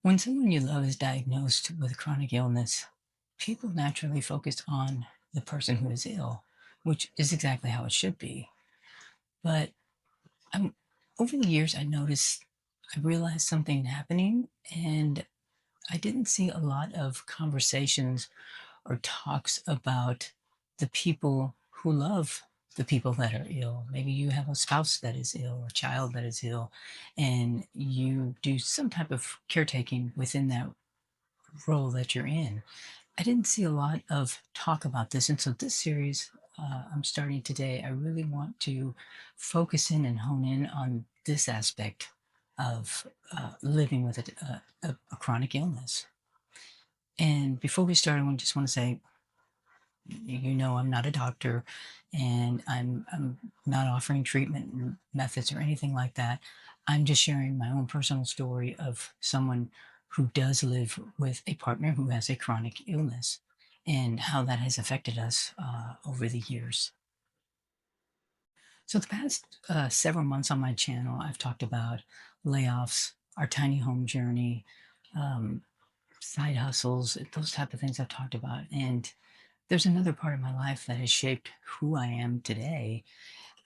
When someone you love is diagnosed with chronic illness, people naturally focus on the person who is ill, which is exactly how it should be. But I'm, over the years, I realized something happening, and I didn't see a lot of conversations or talks about the people who love the people that are ill. Maybe you have a spouse that is ill or a child that is ill, and you do some type of caretaking within that role that you're in. I didn't see a lot of talk about this. And so this series I'm starting today, I really want to focus in and hone in on this aspect of living with a chronic illness. And before we start, just want to say, I'm not a doctor, and I'm not offering treatment methods or anything like that. I'm just sharing my own personal story of someone who does live with a partner who has a chronic illness and how that has affected us over the years. So, the past several months on my channel, I've talked about layoffs, our tiny home journey, um, side hustles, those type of things I've talked about. And there's another part of my life that has shaped who I am today,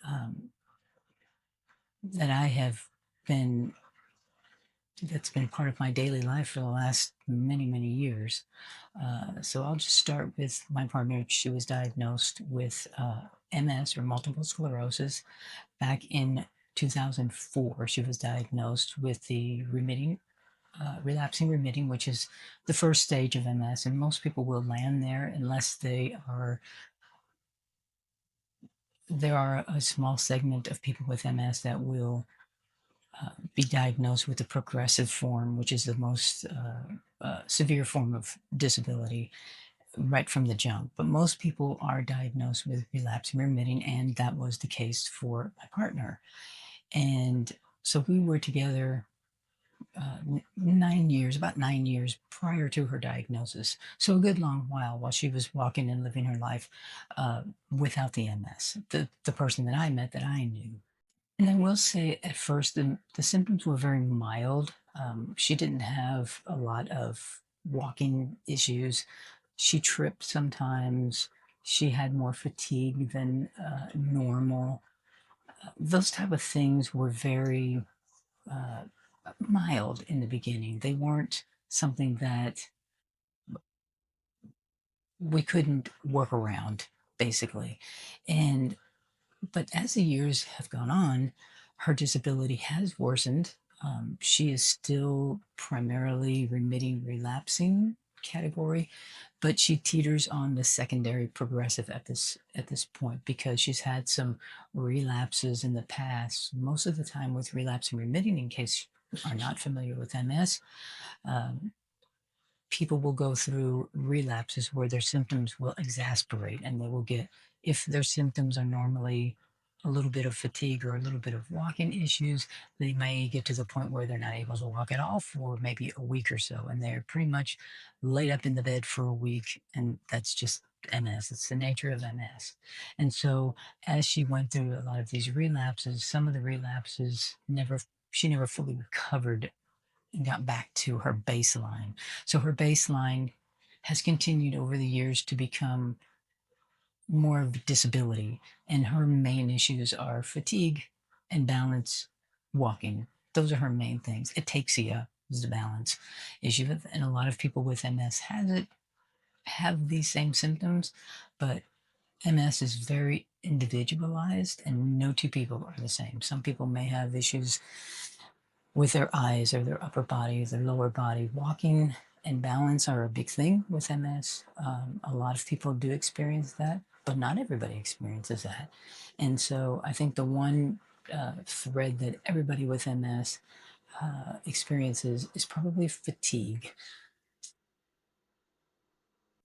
um, that I have been that's been part of my daily life for the last many, many years. So I'll just start with my partner. She was diagnosed with MS, or multiple sclerosis, back in 2004. She was diagnosed with the relapsing remitting, which is the first stage of MS, and most people will land there unless there are a small segment of people with MS that will be diagnosed with the progressive form, which is the most severe form of disability right from the jump. But most people are diagnosed with relapsing remitting, and that was the case for my partner. And so we were together 9 years, about 9 years prior to her diagnosis. So a good long while she was walking and living her life without the MS, the person that I met that I knew. And I will say at first the symptoms were very mild. She didn't have a lot of walking issues. She tripped sometimes. She had more fatigue than normal. Those type of things were very uh, mild in the beginning. They weren't something that we couldn't work around, basically. And but as the years have gone on, her disability has worsened. She is still primarily remitting, relapsing category, but she teeters on the secondary progressive at this point because she's had some relapses in the past. Most of the time with relapsing remitting, in case you are not familiar with MS, um, people will go through relapses where their symptoms will exasperate, and they will get, if their symptoms are normally a little bit of fatigue or a little bit of walking issues, they may get to the point where they're not able to walk at all for maybe a week or so, and they're pretty much laid up in the bed for a week, and that's just MS. It's the nature of MS. And so as she went through a lot of these relapses, some of the relapses never she never fully recovered and got back to her baseline. So her baseline has continued over the years to become more of a disability. And her main issues are fatigue and balance, walking. Those are her main things. Ataxia is the balance issue. And a lot of people with MS have these same symptoms, but MS is very individualized and no two people are the same. Some people may have issues with their eyes or their upper body, their lower body. Walking and balance are a big thing with MS. A lot of people do experience that, but not everybody experiences that. And so I think the one thread that everybody with MS experiences is probably fatigue.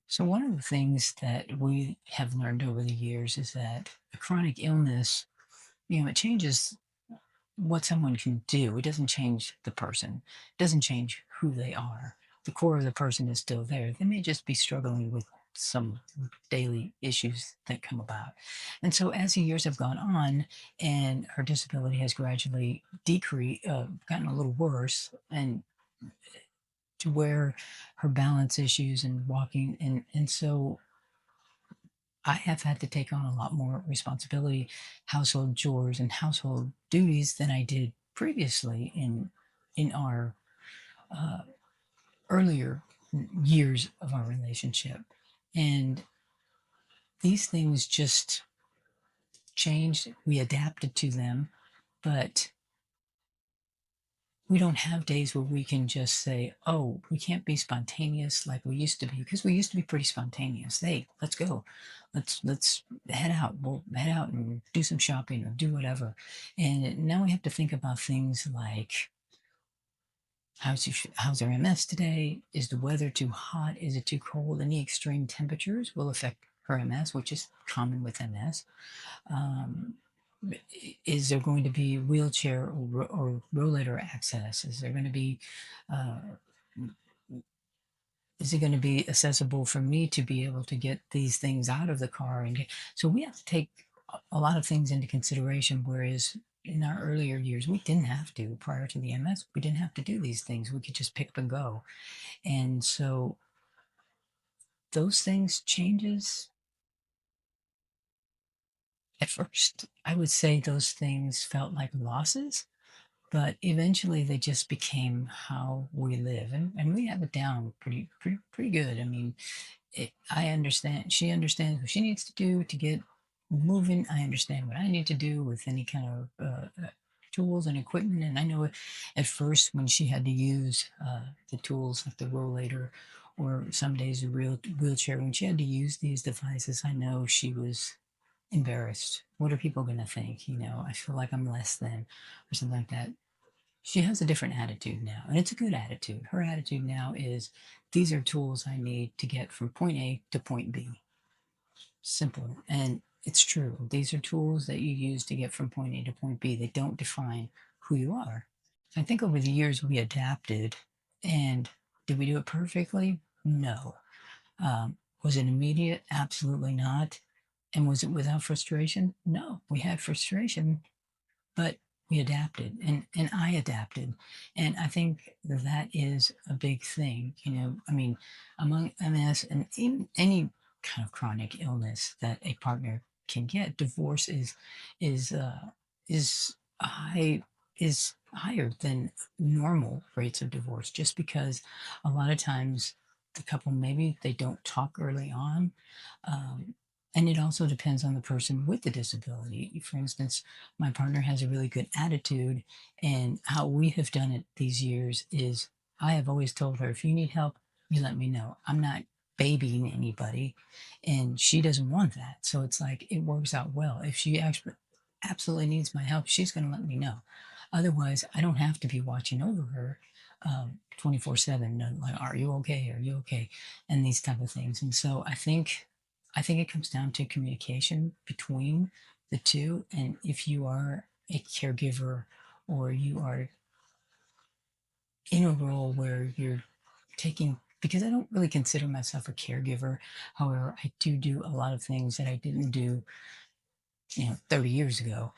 So, one of the things that we have learned over the years is that a chronic illness, it changes what someone can do. It doesn't change the person. It doesn't change who they are. The core of the person is still there. They may just be struggling with some daily issues that come about. And so as the years have gone on and her disability has gradually decreased, gotten a little worse, and to where her balance issues and walking, and so I have had to take on a lot more responsibility, household chores and household duties than I did previously in our uh, earlier years of our relationship. And these things just changed. We adapted to them, but we don't have days where we can just say, "Oh, we can't be spontaneous like we used to be," because we used to be pretty spontaneous. Hey, let's go, let's head out. We'll head out and do some shopping or do whatever. And now we have to think about things like, how's our MS today? Is the weather too hot? Is it too cold? Any extreme temperatures will affect her MS, which is common with MS. Um, is there going to be wheelchair or rollator access? Is there going to be uh, is it going to be accessible for me to be able to get these things out of the car and get, so we have to take a lot of things into consideration, whereas in our earlier years we didn't have to. Prior to the MS, we didn't have to do these things. We could just pick up and go. And so those things changes. At first I would say those things felt like losses, but eventually they just became how we live, and we have it down pretty good. I mean, I understand, she understands what she needs to do to get moving. I understand what I need to do with any kind of tools and equipment. And I know at first when she had to use the tools like the rollator or some days a real wheelchair, when she had to use these devices, I know she was embarrassed. What are people going to think? I feel like I'm less than, or something like that. She has a different attitude now, and it's a good attitude. Her attitude now is, these are tools I need to get from point A to point B. Simple. And it's true. These are tools that you use to get from point A to point B. They don't define who you are. I think over the years we adapted, and did we do it perfectly? No. Was it immediate? Absolutely not. And was it without frustration? No. We had frustration, but we adapted, and I adapted. And I think that is a big thing. I mean, among MS and any kind of chronic illness that a partner can get, divorce is high is higher than normal rates of divorce, just because a lot of times the couple, maybe they don't talk early on. um, and it also depends on the person with the disability. For instance, my partner has a really good attitude, and how we have done it these years is, I have always told her, if you need help, you let me know. I'm not babying anybody, and she doesn't want that. So it's like, it works out well. If she actually absolutely needs my help, she's going to let me know. Otherwise, I don't have to be watching over her 24/7. Like, are you okay? Are you okay? And these type of things. And so I think it comes down to communication between the two. And if you are a caregiver, or you are in a role where you're taking, because I don't really consider myself a caregiver. However, I do a lot of things that I didn't do 30 years ago.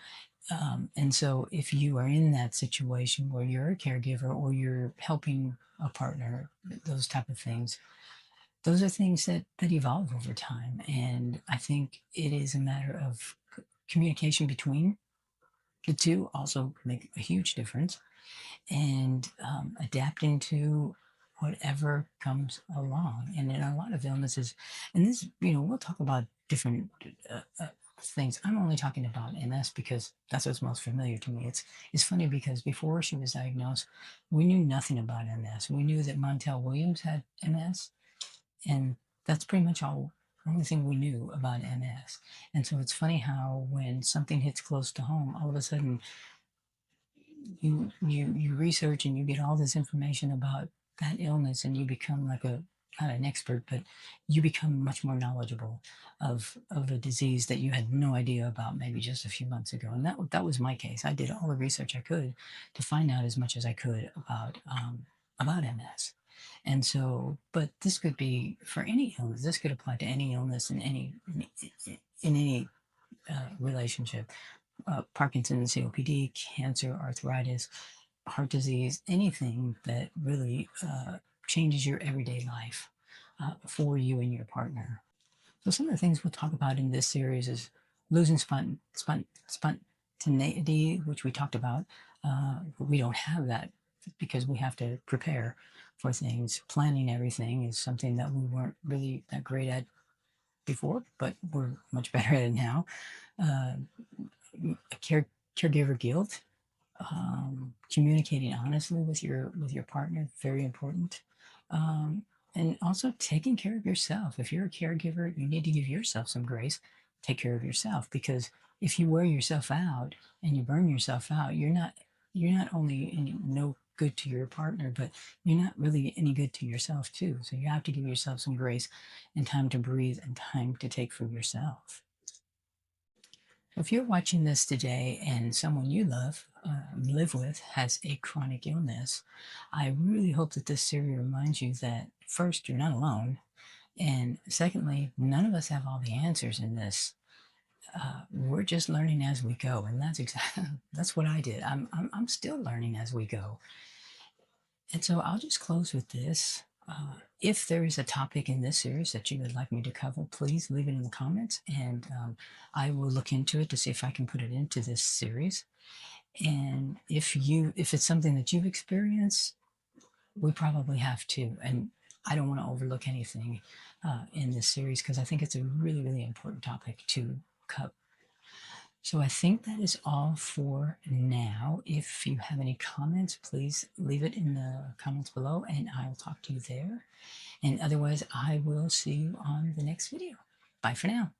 And so if you are in that situation where you're a caregiver or you're helping a partner, those type of things, those are things that evolve over time. And I think it is a matter of communication between the two also make a huge difference, and adapting to whatever comes along. And in a lot of illnesses, and this, we'll talk about different things. I'm only talking about MS because that's what's most familiar to me. It's funny because before she was diagnosed, we knew nothing about MS. We knew that Montel Williams had MS, and that's pretty much all. The only thing we knew about MS. And so it's funny how when something hits close to home, all of a sudden you research and you get all this information about that illness, and you become like a, not an expert, but you become much more knowledgeable of a disease that you had no idea about maybe just a few months ago. And that was my case. I did all the research I could to find out as much as I could about MS. And so, but this could be for any illness. This could apply to any illness in any relationship. Parkinson's, COPD, cancer, arthritis, heart disease, anything that really changes your everyday life for you and your partner. So some of the things we'll talk about in this series is losing spontaneity, which we talked about. We don't have that because we have to prepare for things. Planning everything is something that we weren't really that great at before, but we're much better at it now. Uh, Caregiver guilt, communicating honestly with your partner, very important. Um, and also taking care of yourself. If you're a caregiver, you need to give yourself some grace. Take care of yourself, because if you wear yourself out and you burn yourself out, you're not only no good to your partner, but you're not really any good to yourself too. So you have to give yourself some grace and time to breathe and time to take for yourself. If you're watching this today and someone you live with has a chronic illness, I really hope that this series reminds you that first, you're not alone. And secondly, none of us have all the answers in this. We're just learning as we go. And that's exactly, that's what I did. I'm still learning as we go. And so I'll just close with this. If there is a topic in this series that you would like me to cover, please leave it in the comments, and I will look into it to see if I can put it into this series. And if it's something that you've experienced, we probably have to. And I don't want to overlook anything in this series, because I think it's a really, really important topic to cover. So I think that is all for now. If you have any comments, please leave it in the comments below, and I'll talk to you there. And otherwise, I will see you on the next video. Bye for now.